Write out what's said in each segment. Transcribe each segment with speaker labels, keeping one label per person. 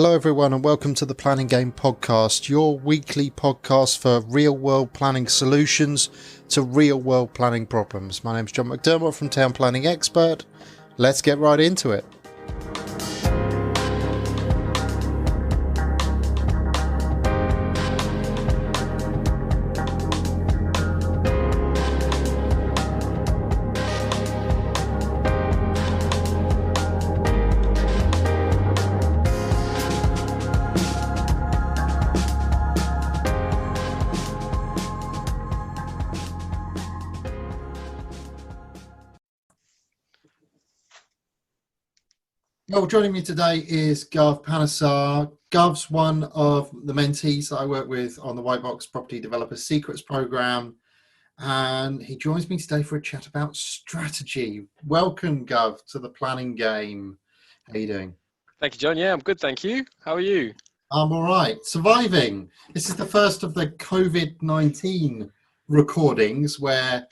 Speaker 1: Hello everyone and welcome to the Planning Game Podcast, your weekly podcast for real world planning solutions to real world planning problems. My name's John McDermott from Town Planning Expert. Let's get right into it. Well, joining me today is Guv Panasar. Guv's one of the mentees that I work with on the White Box Property Developer Secrets Program, and he joins me today for a chat about strategy. Welcome, Guv, to the Planning Game. How are you doing?
Speaker 2: Thank you, John. Yeah, I'm good, thank you. How are you?
Speaker 1: I'm all right. Surviving. This is the first of the COVID-19 recordings where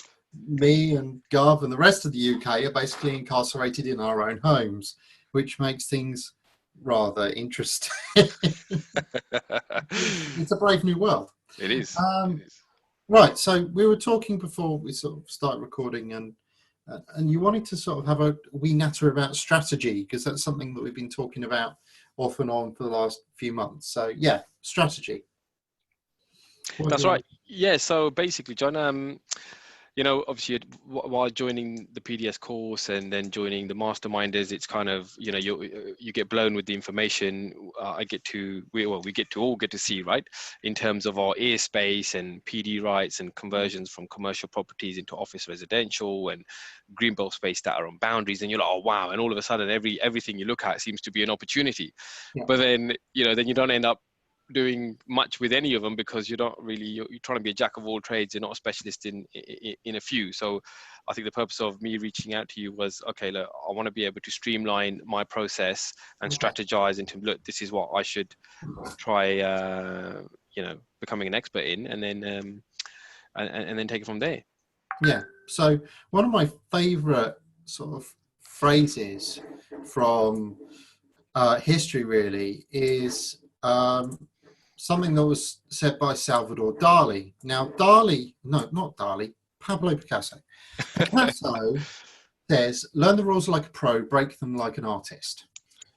Speaker 1: me and Guv and the rest of the UK are basically incarcerated in our own homes, which makes things rather interesting. It's a brave new world.
Speaker 2: It is.
Speaker 1: Right, so we were talking before we sort of start recording, and you wanted to sort of have a wee natter about strategy, because that's something that we've been talking about off and on for the last few months. So yeah, strategy.
Speaker 2: That's right. Yeah, so basically, John, obviously while joining the PDS course and then joining the masterminders, it's kind of, you get blown with the information. We all get to see, right, in terms of our airspace and PD rights and conversions from commercial properties into office residential and greenbelt space that are on boundaries. And you're like, oh, wow. And all of a sudden, everything you look at seems to be an opportunity. Yeah. But then you don't end up doing much with any of them, because you're trying to be a jack of all trades. You're not a specialist in a few. So I think the purpose of me reaching out to you was, okay, look, I want to be able to streamline my process and strategize into, look, this is what I should try becoming an expert in, and then take it from there.
Speaker 1: Yeah, so one of my favorite sort of phrases from history really is something that was said by Salvador Dali. Now, Pablo Picasso. Picasso says, learn the rules like a pro, break them like an artist.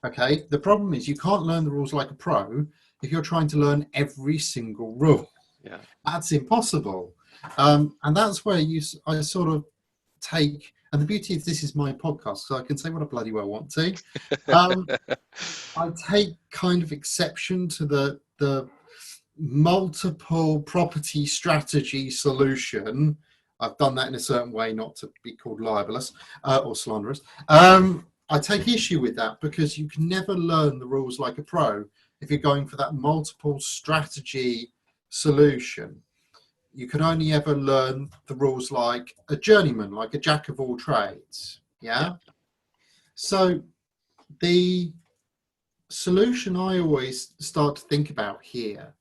Speaker 1: Okay, the problem is you can't learn the rules like a pro if you're trying to learn every single rule.
Speaker 2: Yeah,
Speaker 1: that's impossible. And that's where I sort of take, and the beauty of this is my podcast, so I can say what I bloody well want to. I take kind of exception to the multiple property strategy solution. I've done that in a certain way, not to be called libelous or slanderous. I take issue with that, because you can never learn the rules like a pro if you're going for that multiple strategy solution. You can only ever learn the rules like a journeyman, like a jack of all trades. Yeah. So the solution I always start to think about here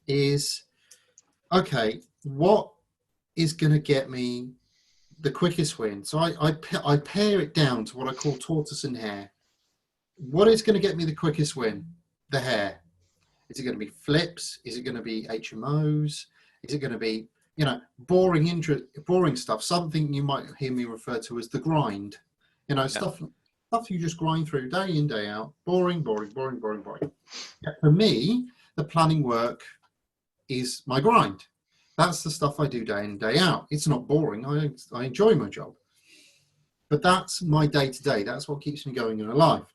Speaker 1: is, okay, what is going to get me the quickest win? So I pare it down to what I call tortoise and hare. What is going to get me the quickest win? The hare. Is it going to be flips? Is it going to be HMOs? Is it going to be, boring stuff? Something you might hear me refer to as the grind. Stuff you just grind through day in, day out. Boring. Yeah, for me, the planning work is my grind. That's the stuff I do day in, day out. It's not boring. I enjoy my job. But that's my day-to-day. That's what keeps me going and alive.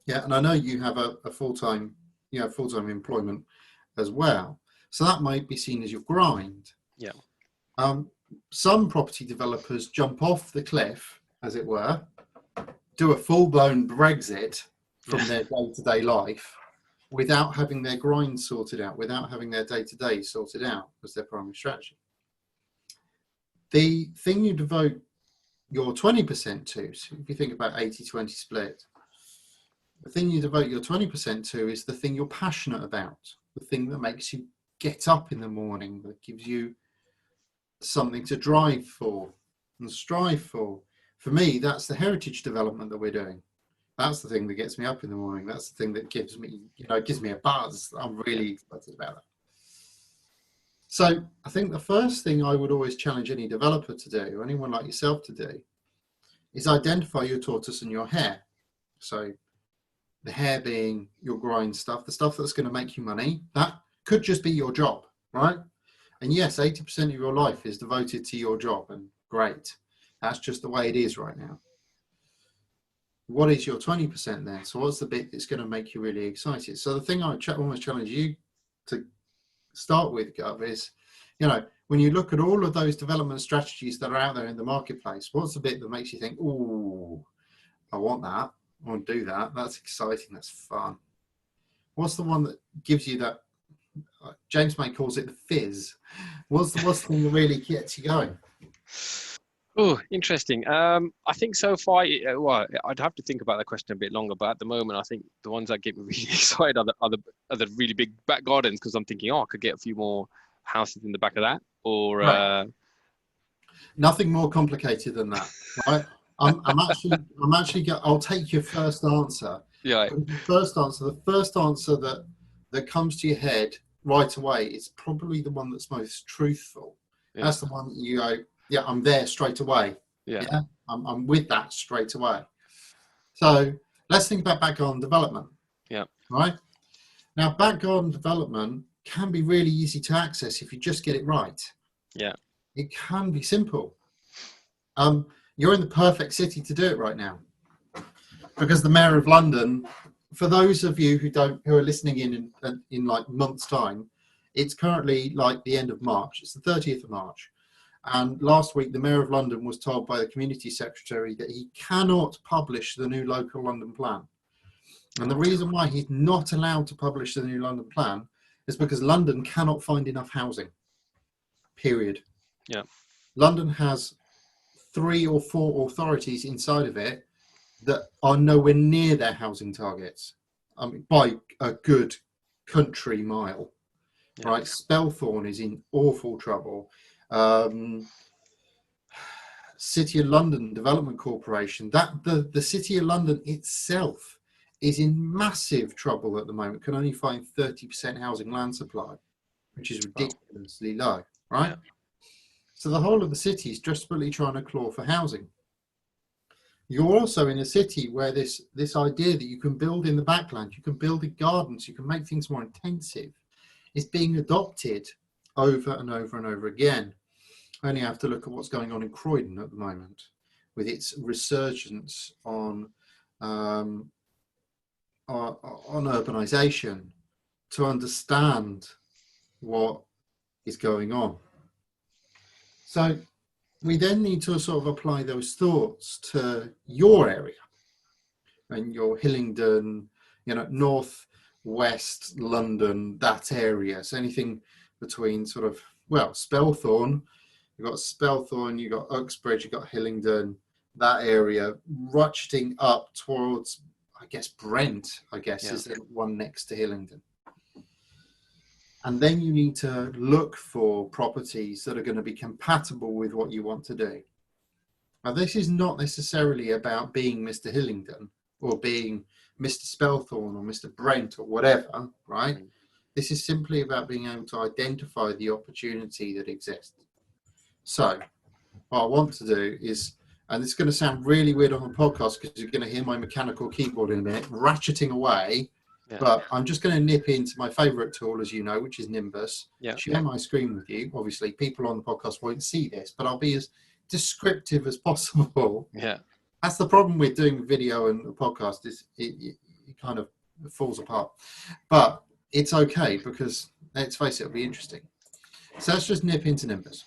Speaker 1: Yeah, and I know you have a full-time employment as well. So that might be seen as your grind.
Speaker 2: Yeah.
Speaker 1: Some property developers jump off the cliff, as it were, do a full-blown Brexit from their day-to-day life without having their grind sorted out, without having their day-to-day sorted out as their primary strategy. The thing you devote your 20% to, so if you think about 80-20 split, the thing you devote your 20% to is the thing you're passionate about, the thing that makes you get up in the morning, that gives you something to drive for and strive for. For me, that's the heritage development that we're doing. That's the thing that gets me up in the morning. That's the thing that gives me, gives me a buzz. I'm really excited about it. So I think the first thing I would always challenge any developer to do, or anyone like yourself to do, is identify your tortoise and your hare. So the hare being your grind stuff, the stuff that's going to make you money. That could just be your job, right? And yes, 80% of your life is devoted to your job, and great. That's just the way it is right now. What is your 20% then? So what's the bit that's going to make you really excited? So the thing I almost challenge you to start with, Guv, is, when you look at all of those development strategies that are out there in the marketplace, what's the bit that makes you think, oh, I want that, I want to do that, that's exciting, that's fun? What's the one that gives you that, James May calls it the fizz? What's the thing that really gets you going?
Speaker 2: Oh, interesting. I think so far, well, I'd have to think about that question a bit longer, but at the moment, I think the ones that get me really excited are the really big back gardens, because I'm thinking, I could get a few more houses in the back of that, or
Speaker 1: right. Nothing more complicated than that, right? I'll take your first answer.
Speaker 2: Yeah.
Speaker 1: The first answer that comes to your head right away is probably the one that's most truthful. Yeah. That's the one that you go, yeah, I'm there straight away. Yeah. I'm with that straight away. So let's think about back garden development.
Speaker 2: Yeah.
Speaker 1: Right. Now, back garden development can be really easy to access if you just get it right.
Speaker 2: Yeah.
Speaker 1: It can be simple. You're in the perfect city to do it right now, because the Mayor of London, for those of you who are listening in like months' time, it's currently like the end of March. It's the 30th of March. And last week, the Mayor of London was told by the Community Secretary that he cannot publish the new local London plan. And the reason why he's not allowed to publish the new London plan is because London cannot find enough housing, period.
Speaker 2: Yeah. London
Speaker 1: has 3 or 4 authorities inside of it that are nowhere near their housing targets, by a good country mile. Yeah. Right? Spelthorne is in awful trouble. City of London Development Corporation, the City of London itself is in massive trouble at the moment, can only find 30% housing land supply, which is ridiculously low, right? Yeah. So the whole of the city is desperately trying to claw for housing. You're also in a city where this idea that you can build in the backland, you can build in gardens, you can make things more intensive, is being adopted over and over and over again. I only have to look at what's going on in Croydon at the moment, with its resurgence on urbanisation, to understand what is going on. So we then need to sort of apply those thoughts to your area and your Hillingdon, north west London, that area. So anything between sort of, Spelthorne, you've got Spelthorne, you've got Uxbridge, you've got Hillingdon, that area, ratcheting up towards, I guess, Brent, is the one next to Hillingdon. And then you need to look for properties that are going to be compatible with what you want to do. Now, this is not necessarily about being Mr. Hillingdon or being Mr. Spelthorne or Mr. Brent or whatever, right? This is simply about being able to identify the opportunity that exists. So what I want to do is, and it's going to sound really weird on the podcast because you're going to hear my mechanical keyboard in a minute, ratcheting away. Yeah. But I'm just going to nip into my favourite tool, as you know, which is Nimbus. Share my screen with you. Obviously, people on the podcast won't see this, but I'll be as descriptive as possible.
Speaker 2: Yeah,
Speaker 1: that's the problem with doing video and a podcast, is it kind of falls apart. But it's okay, because let's face it, it'll be interesting. So let's just nip into Nimbus.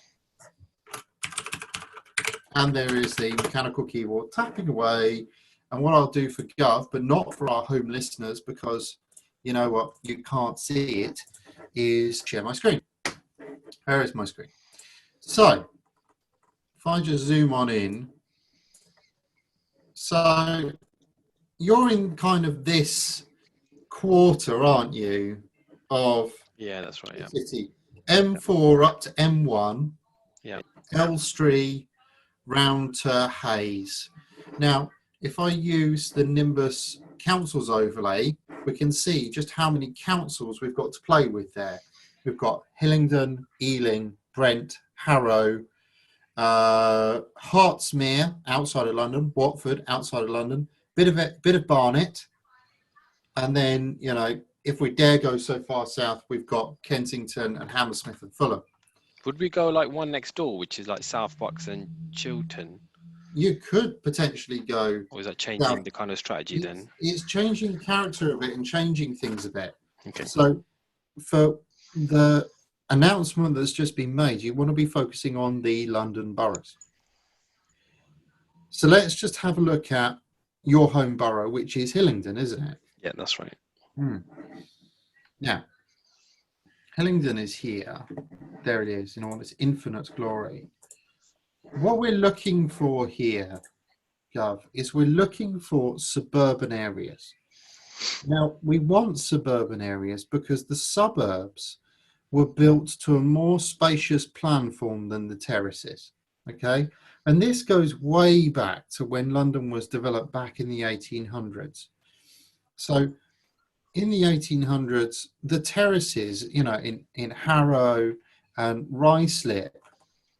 Speaker 1: And there is the mechanical keyboard tapping away. And what I'll do for Guv, but not for our home listeners, because you know what, you can't see it, is share my screen. There is my screen. So if I just zoom on in, so you're in kind of this quarter, aren't you, of
Speaker 2: that's right,
Speaker 1: the city. M4 up to M1, Elstree round to Hayes. Now, if I use the Nimbus councils overlay, we can see just how many councils we've got to play with there. We've got Hillingdon, Ealing, Brent, Harrow, Hertsmere outside of London, Watford outside of London, bit of Barnet, and then, you know, if we dare go so far south, we've got Kensington and Hammersmith and Fulham.
Speaker 2: Would we go like one next door, which is like South Bucks and Chiltern?
Speaker 1: You could potentially go.
Speaker 2: Or is that changing the kind of strategy then?
Speaker 1: It's changing the character of it and changing things a bit.
Speaker 2: Okay.
Speaker 1: So for the announcement that's just been made, you want to be focusing on the London boroughs. So let's just have a look at your home borough, which is Hillingdon, isn't it?
Speaker 2: Yeah, that's right.
Speaker 1: Now, Hillingdon is here. There it is in all its infinite glory. What we're looking for here, Guv, is we're looking for suburban areas. Now, we want suburban areas because the suburbs were built to a more spacious plan form than the terraces, okay? And this goes way back to when London was developed back in the 1800s. So in the 1800s, the terraces, you know, in Harrow and Ruislip,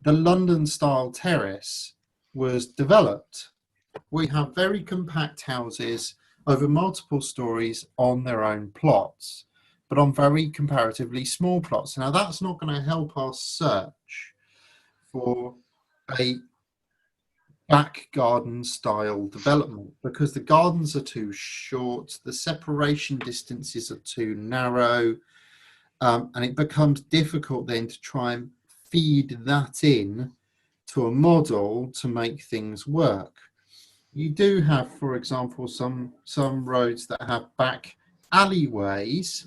Speaker 1: the London-style terrace was developed. We have very compact houses over multiple stories on their own plots, but on very comparatively small plots. Now, that's not going to help our search for a back garden style development because the gardens are too short, the separation distances are too narrow, and it becomes difficult then to try and feed that in to a model to make things work. You do have, for example, some roads that have back alleyways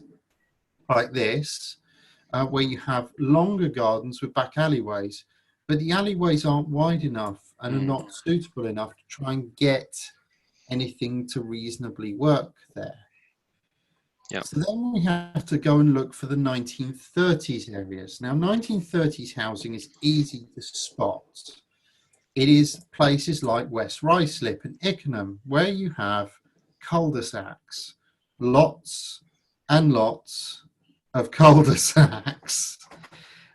Speaker 1: like this, where you have longer gardens with back alleyways, but the alleyways aren't wide enough and are not suitable enough to try and get anything to reasonably work there.
Speaker 2: Yeah.
Speaker 1: So then we have to go and look for the 1930s areas. Now, 1930s housing is easy to spot. It is places like West Ruislip and Ickenham, where you have cul-de-sacs, lots and lots of cul-de-sacs.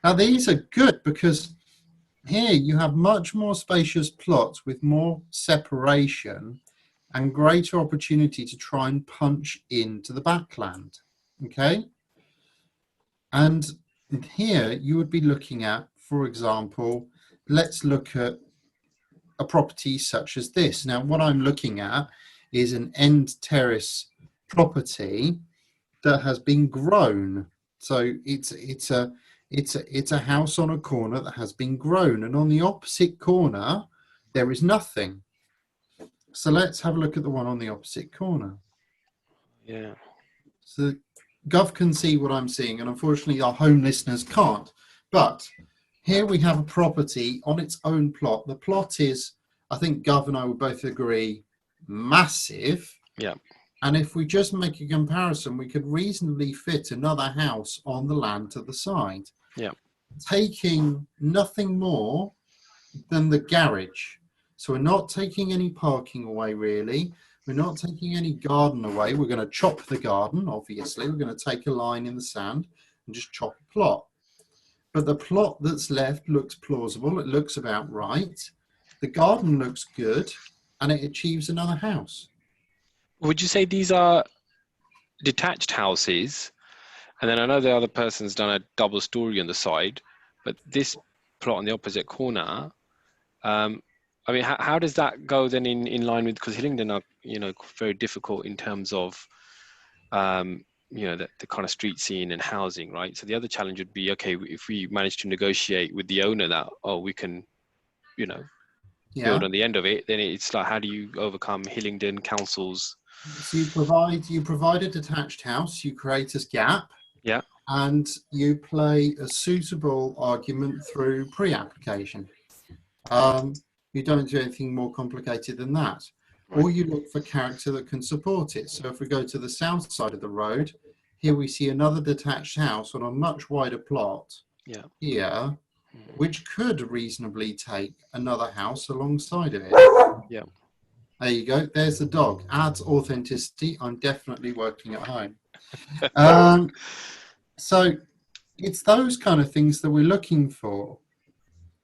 Speaker 1: Now, these are good because here you have much more spacious plots with more separation and greater opportunity to try and punch into the backland, okay? And here you would be looking at, for example, let's look at a property such as this. Now, what I'm looking at is an end terrace property that has been grown. So it's a house on a corner that has been grown, and on the opposite corner there is nothing. So let's have a look at the one on the opposite corner.
Speaker 2: Yeah.
Speaker 1: So Guv can see what I'm seeing, and unfortunately our home listeners can't. But here we have a property on its own plot. The plot is, I think Guv and I would both agree, massive.
Speaker 2: Yeah.
Speaker 1: And if we just make a comparison, we could reasonably fit another house on the land to the side.
Speaker 2: Yeah.
Speaker 1: Taking nothing more than the garage. So we're not taking any parking away, really. We're not taking any garden away. We're going to chop the garden, obviously. We're going to take a line in the sand and just chop a plot. But the plot that's left looks plausible. It looks about right. The garden looks good, and it achieves another house.
Speaker 2: Would you say these are detached houses? And then I know the other person's done a double story on the side, but this plot on the opposite corner, I mean, how does that go then in line with, because Hillingdon are, you know, very difficult in terms of, you know, the kind of street scene and housing, right? So the other challenge would be, okay, if we manage to negotiate with the owner that, oh, we can, you know, build on the end of it, then it's like, how do you overcome Hillingdon Council's?
Speaker 1: So you provide a detached house, you create a gap,
Speaker 2: yeah,
Speaker 1: and you play a suitable argument through pre-application. You don't do anything more complicated than that.
Speaker 2: Right.
Speaker 1: Or you look for character that can support it. So if we go to the south side of the road, here we see another detached house on a much wider plot.
Speaker 2: Yeah.
Speaker 1: Here, which could reasonably take another house alongside of it.
Speaker 2: Yeah.
Speaker 1: There you go. There's the dog. Adds authenticity. I'm definitely working at home. So it's those kind of things that we're looking for.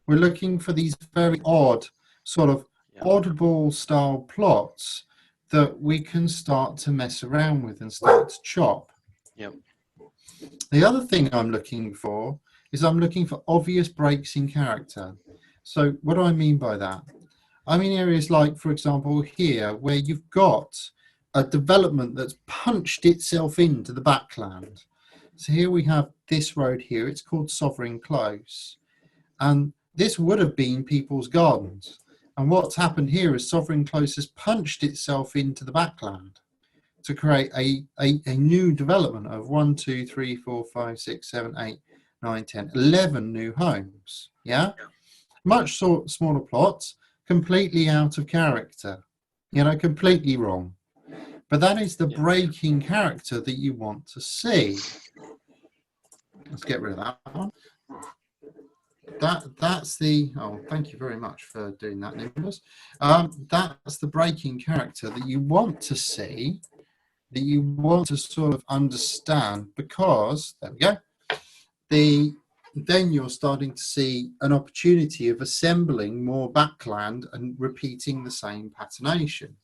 Speaker 1: We're looking for these very odd, sort of oddball style plots that we can start to mess around with and start to chop.
Speaker 2: Yep.
Speaker 1: The other thing I'm looking for is I'm looking for obvious breaks in character. So what do I mean by that? I mean areas like, for example, here, where you've got a development that's punched itself into the backland. So here we have this road here. It's called Sovereign Close. And this would have been people's gardens. And what's happened here is Sovereign Close has punched itself into the backland to create a new development of 1, 2, 3, 4, 5, 6, 7, 8, 9, 10, 11 new homes. Yeah? Much smaller plots, completely out of character, completely wrong. But that is the breaking character that you want to see. Let's get rid of that one. That's the, thank you very much for doing that, Nicholas. That's the breaking character that you want to see, that you want to sort of understand, because, there we go, then you're starting to see an opportunity of assembling more backland and repeating the same patternation.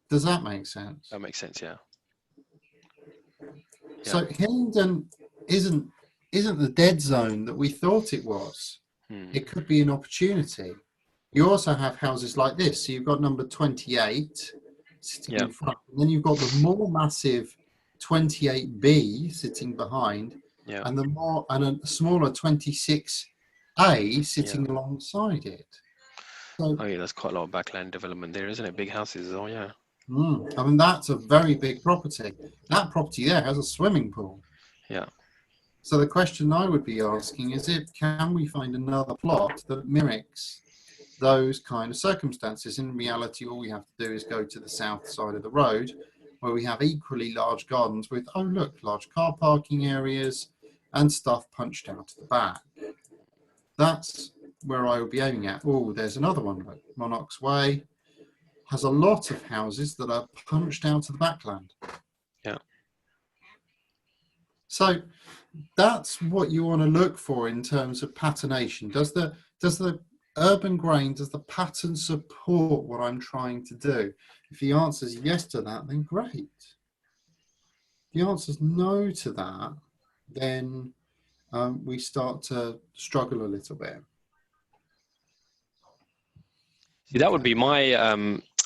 Speaker 1: Does that make sense?
Speaker 2: That makes sense, yeah.
Speaker 1: So Hillingdon isn't the dead zone that we thought it was. It could be an opportunity. You also have houses like this. So you've got number 28 sitting in front, and then you've got the more massive 28B sitting behind, and a smaller 26A sitting alongside it. So,
Speaker 2: that's quite a lot of backland development there, isn't it? Big houses. Oh yeah.
Speaker 1: I mean, that's a very big property. That property there has a swimming pool.
Speaker 2: Yeah.
Speaker 1: So the question I would be asking is, can we find another plot that mimics those kind of circumstances? In reality, all we have to do is go to the south side of the road, where we have equally large gardens with, large car parking areas and stuff punched out to the back. That's where I would be aiming at. Oh, there's another one. Monarch's Way has a lot of houses that are punched out of the backland.
Speaker 2: Yeah.
Speaker 1: So that's what you want to look for in terms of patternation. Does the urban grain, does the pattern support what I'm trying to do? If the answer is yes to that, then great. If the answer is no to that, then we start to struggle a little bit.
Speaker 2: See, that would be my,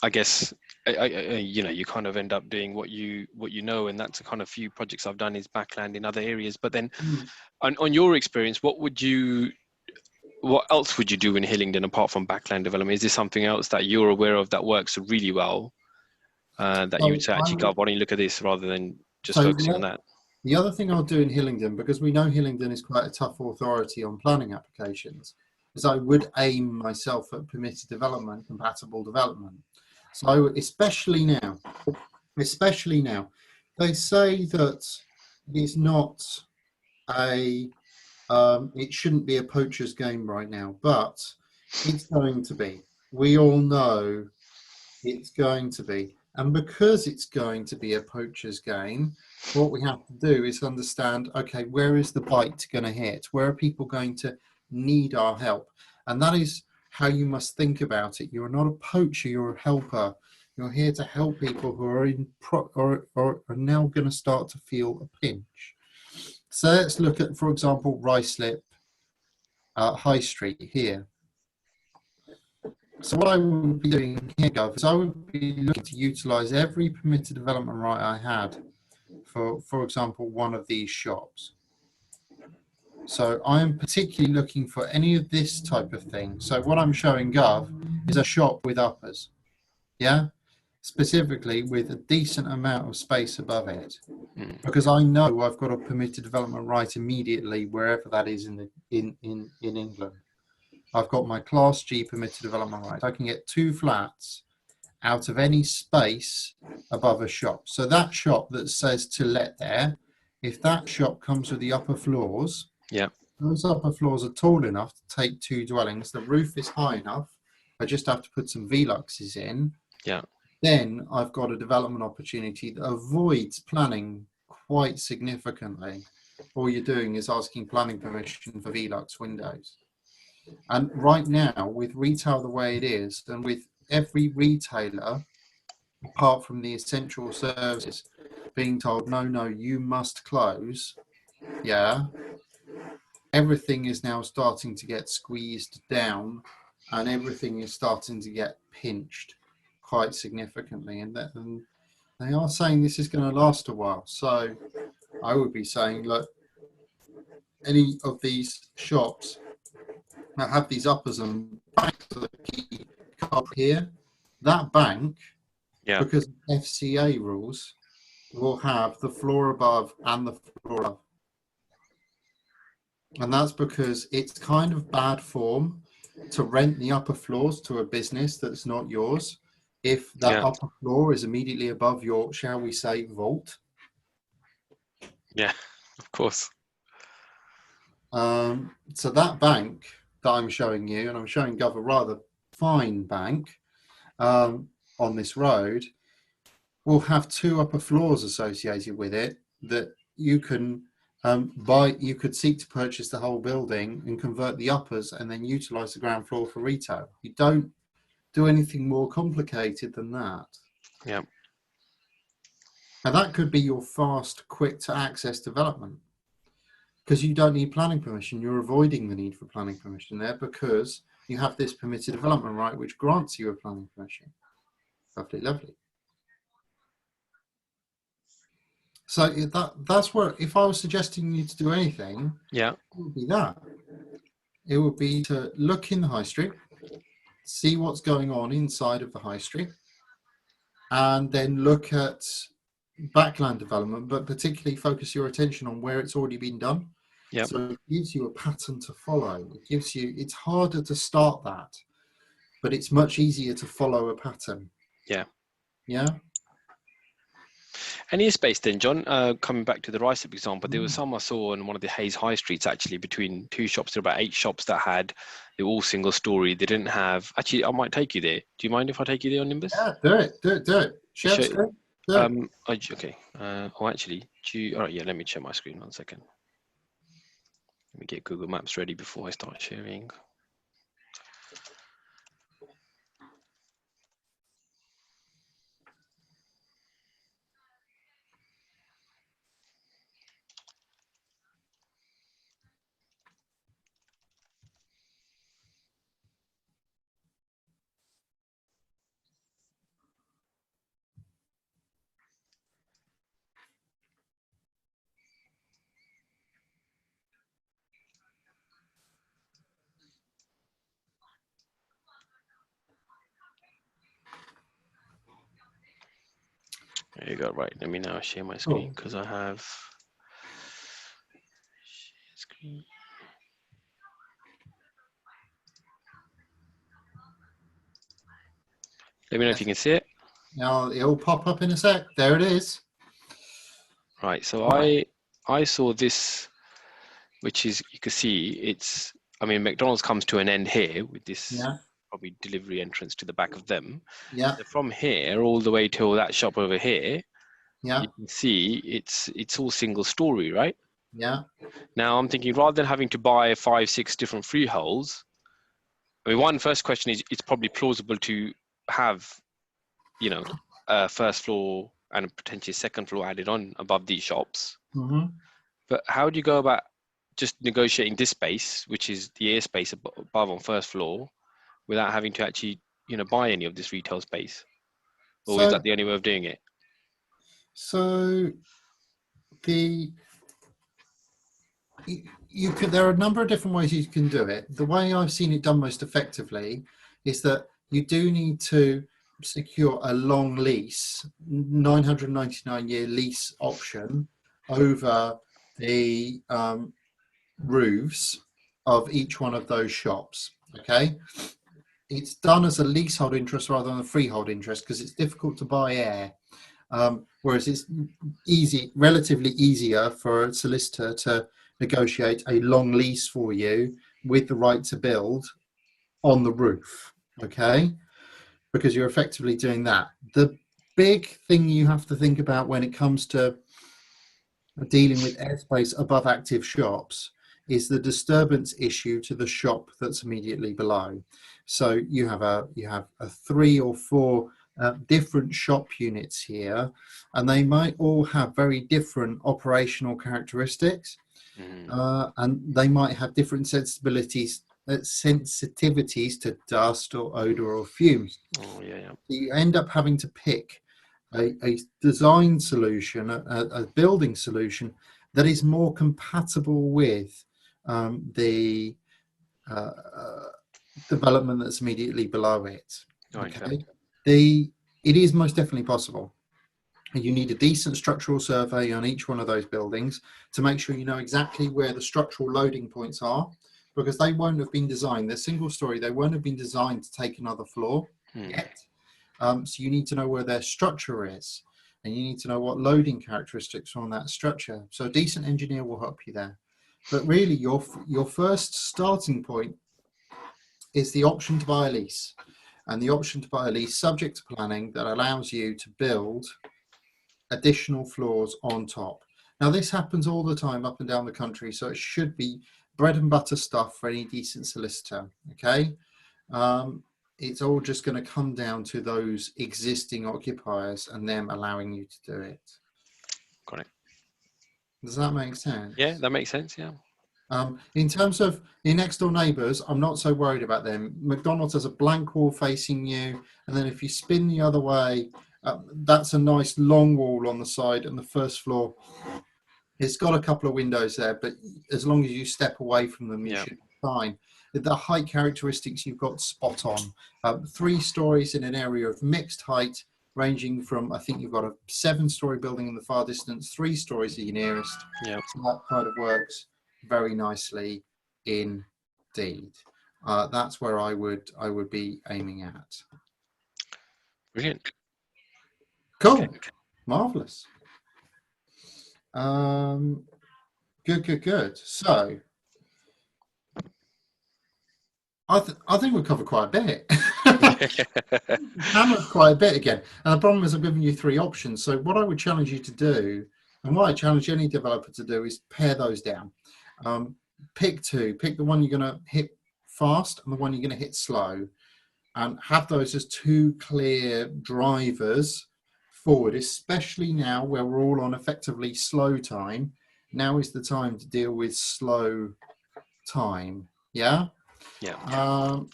Speaker 2: I guess, you kind of end up doing what you know, and that's a kind of few projects I've done is backland in other areas. But then, on your experience, what else would you do in Hillingdon apart from backland development? Is there something else that you're aware of that works really well, that you would say, actually, Guv, why don't you look at this rather than just focusing on that?
Speaker 1: The other thing I'll do in Hillingdon, because we know Hillingdon is quite a tough authority on planning applications, is I would aim myself at permitted development, compatible development. So especially now, they say that it's not it shouldn't be a poacher's game right now, but it's going to be. We all know it's going to be. And because it's going to be a poacher's game, what we have to do is understand, okay, where is the bite going to hit? Where are people going to need our help? And that is how you must think about it. You're not a poacher, you're a helper. You're here to help people who are are now going to start to feel a pinch. So let's look at, for example, Ruislip High Street here. So what I would be doing here, Guv, is I would be looking to utilise every permitted development right I had for example, one of these shops. So I am particularly looking for any of this type of thing. So what I'm showing Guv is a shop with uppers, yeah? Specifically with a decent amount of space above it, because I know I've got a permitted development right immediately wherever that is in England. I've got my Class G permitted development right. I can get 2 flats out of any space above a shop. So that shop that says to let there, if that shop comes with the upper floors, those upper floors are tall enough to take 2 dwellings, the roof is high enough, I just have to put some Veluxes in.
Speaker 2: Yeah.
Speaker 1: Then I've got a development opportunity that avoids planning quite significantly. All you're doing is asking planning permission for Velux windows. And right now, with retail the way it is, and with every retailer, apart from the essential services, being told, no, you must close, yeah, everything is now starting to get squeezed down, and everything is starting to get pinched quite significantly. And they are saying this is going to last a while. So I would be saying, look, any of these shops that have these uppers and banks that keep up here, that bank, because of FCA rules, will have the floor above and the floor above. And that's because it's kind of bad form to rent the upper floors to a business that's not yours if that upper floor is immediately above your, shall we say, vault.
Speaker 2: Yeah, of course.
Speaker 1: So that bank that I'm showing you, and I'm showing Guv a rather fine bank on this road, will have two upper floors associated with it that you can buy. You could seek to purchase the whole building and convert the uppers and then utilize the ground floor for retail. You don't do anything more complicated than that.
Speaker 2: Yeah.
Speaker 1: And that could be your fast, quick to access development, because you don't need planning permission. You're avoiding the need for planning permission there because you have this permitted development right, which grants you a planning permission. Lovely, lovely. So that's where, if I was suggesting you to do anything, it would be that. It would be to look in the high street, see what's going on inside of the high street, and then look at backland development, but particularly focus your attention on where it's already been done.
Speaker 2: Yep.
Speaker 1: So it gives you a pattern to follow. It gives you, it's harder to start that, but it's much easier to follow a pattern.
Speaker 2: Yeah.
Speaker 1: Yeah.
Speaker 2: Any space then, John, coming back to the Ricep example, there was some I saw on one of the Hayes High Streets, actually, between two shops. There were about 8 shops that they were all single story. They didn't have, actually, I might take you there. Do you mind if I take you there on Nimbus?
Speaker 1: Yeah, do it. Share the screen.
Speaker 2: Okay. Actually, all right, yeah, let me check my screen 1 second. Let me get Google Maps ready before I start sharing. There you go. Right. Let me now share my screen because I have share screen. Let me know if you can see it.
Speaker 1: Now it'll pop up in a sec. There it is.
Speaker 2: Right. So I saw this, which is, you can see McDonald's comes to an end here with this probably delivery entrance to the back of them.
Speaker 1: Yeah.
Speaker 2: So from here all the way till that shop over here,
Speaker 1: you
Speaker 2: can see it's all single story, right?
Speaker 1: Yeah.
Speaker 2: Now I'm thinking, rather than having to buy 5, 6 different freeholds, first question is, it's probably plausible to have, a first floor and potentially a second floor added on above these shops.
Speaker 1: Mm-hmm.
Speaker 2: But how do you go about just negotiating this space, which is the airspace above on first floor, without having to actually, buy any of this retail space? Or is that the only way of doing it?
Speaker 1: So there are a number of different ways you can do it. The way I've seen it done most effectively is that you do need to secure a long lease, 999-year lease option over the roofs of each one of those shops. Okay, it's done as a leasehold interest rather than a freehold interest because it's difficult to buy air. Whereas it's relatively easier for a solicitor to negotiate a long lease for you with the right to build on the roof. okay, because you're effectively doing that. The big thing you have to think about when it comes to dealing with airspace above active shops is the disturbance issue to the shop that's immediately below. So you have a 3 or 4 different shop units here, and they might all have very different operational characteristics, and they might have different sensitivities to dust or odor or fumes.
Speaker 2: Oh yeah.
Speaker 1: You end up having to pick a design solution, a building solution that is more compatible with the development that's immediately below it. Okay, it is most definitely possible. You need a decent structural survey on each one of those buildings to make sure you know exactly where the structural loading points are, because they won't have been designed. They're single story. They won't have been designed to take another floor yet. So you need to know where their structure is, and you need to know what loading characteristics are on that structure. So a decent engineer will help you there. But really, your first starting point is the option to buy a lease, and the option to buy a lease subject to planning that allows you to build additional floors on top. Now, this happens all the time up and down the country, so it should be bread and butter stuff for any decent solicitor. Okay. It's all just going to come down to those existing occupiers and them allowing you to do it.
Speaker 2: Got it.
Speaker 1: Does that make sense?
Speaker 2: Yeah, that makes sense. Yeah.
Speaker 1: In terms of your next door neighbours, I'm not so worried about them. McDonald's has a blank wall facing you, and then if you spin the other way, that's a nice long wall on the side, and the first floor, it's got a couple of windows there, but as long as you step away from them, you should be fine. The height characteristics you've got spot on. 3 stories in an area of mixed height, ranging from, I think you've got a 7-story building in the far distance, 3 stories at your nearest.
Speaker 2: Yeah.
Speaker 1: So that kind of works very nicely indeed. That's where I would be aiming at.
Speaker 2: Brilliant.
Speaker 1: Cool. Okay. Marvelous. Good. So I think we've covered quite a bit. Hammered quite a bit again. And the problem is I've given you 3 options. So what I would challenge you to do, and what I challenge any developer to do, is pare those down. Pick 2. Pick the one you're going to hit fast and the one you're going to hit slow, and have those as 2 clear drivers forward, especially now where we're all on effectively slow time. Now is the time to deal with slow time. Yeah.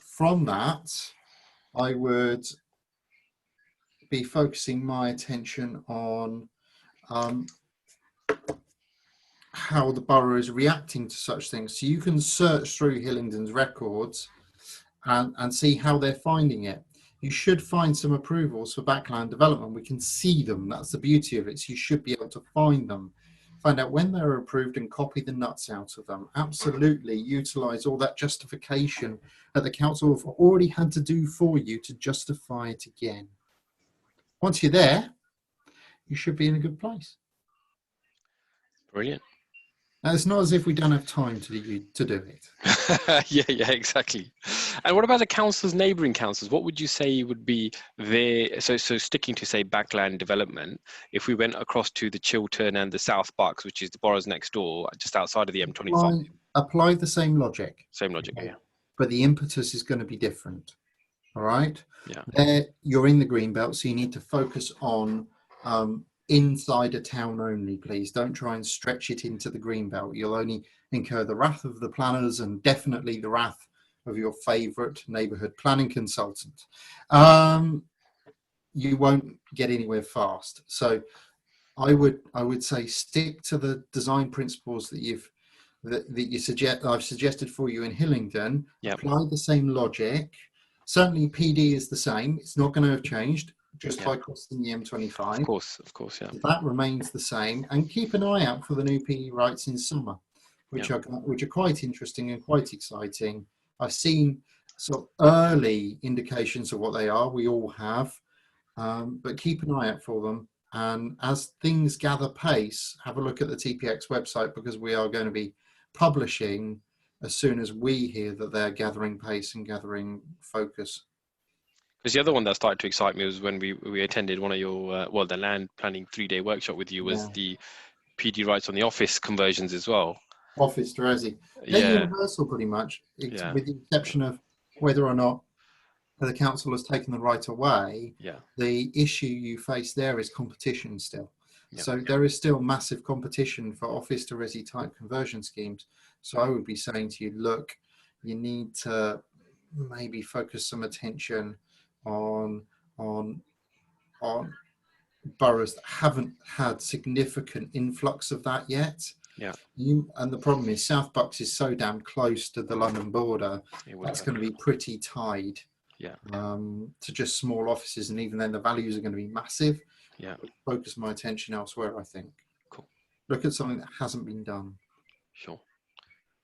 Speaker 1: From that, I would be focusing my attention on how the borough is reacting to such things. So you can search through Hillingdon's records and see how they're finding it. You should find some approvals for backland development. We can see them. That's the beauty of it. So you should be able to find them, find out when they're approved, and copy the nuts out of them. Absolutely utilize all that justification that the council have already had to do for you to justify it again. Once you're there, you should be in a good place.
Speaker 2: Brilliant.
Speaker 1: Now, it's not as if we don't have time to do it.
Speaker 2: yeah, exactly. And what about the councils, neighbouring councils? What would you say would be their, so sticking to, say, backland development, if we went across to the Chiltern and the South Bucks, which is the boroughs next door, just outside of the M25?
Speaker 1: Apply the same logic.
Speaker 2: Same logic, okay. Yeah.
Speaker 1: But the impetus is going to be different. All right?
Speaker 2: Yeah.
Speaker 1: There, you're in the green belt, so you need to focus on inside a town only, please. Don't try and stretch it into the green belt. You'll only incur the wrath of the planners and definitely the wrath of your favourite neighbourhood planning consultant. You won't get anywhere fast. So I would say stick to the design principles that I've suggested for you in Hillingdon.
Speaker 2: Yep.
Speaker 1: Apply the same logic. Certainly PD is the same. It's not going to have changed just by crossing the M25.
Speaker 2: Of course, yeah.
Speaker 1: That remains the same, and keep an eye out for the new PD rights in summer, which are quite interesting and quite exciting. I've seen sort of early indications of what they are. We all have, but keep an eye out for them. And as things gather pace, have a look at the TPX website, because we are going to be publishing as soon as we hear that they're gathering pace and gathering focus
Speaker 2: Because the other one that started to excite me was when we attended one of your the land planning 3-day workshop with you, was the PD rights on the office conversions as well.
Speaker 1: Office to resi. They're
Speaker 2: Yeah.
Speaker 1: universal pretty much,
Speaker 2: Yeah.
Speaker 1: with the exception of whether or not the council has taken the right away.
Speaker 2: Yeah.
Speaker 1: The issue you face there is competition still.
Speaker 2: Yeah.
Speaker 1: So there is still massive competition for office to resi type conversion schemes. So I would be saying to you, look, you need to maybe focus some attention on boroughs that haven't had significant influx of that yet.
Speaker 2: Yeah.
Speaker 1: And the problem is South Bucks is so damn close to the London border, that's going to be pretty tied to just small offices, and even then the values are going to be massive.
Speaker 2: Yeah.
Speaker 1: Focus my attention elsewhere, I think.
Speaker 2: Cool.
Speaker 1: Look at something that hasn't been done.
Speaker 2: Sure.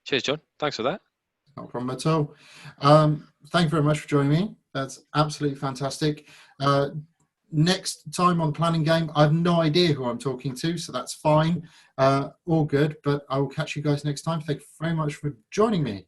Speaker 2: Cheers, John. Thanks for that.
Speaker 1: Not a problem at all. Thank you very much for joining me. That's absolutely fantastic. Next time on Planning Game, I have no idea who I'm talking to, so that's fine. All good, but I will catch you guys next time. Thank you very much for joining me.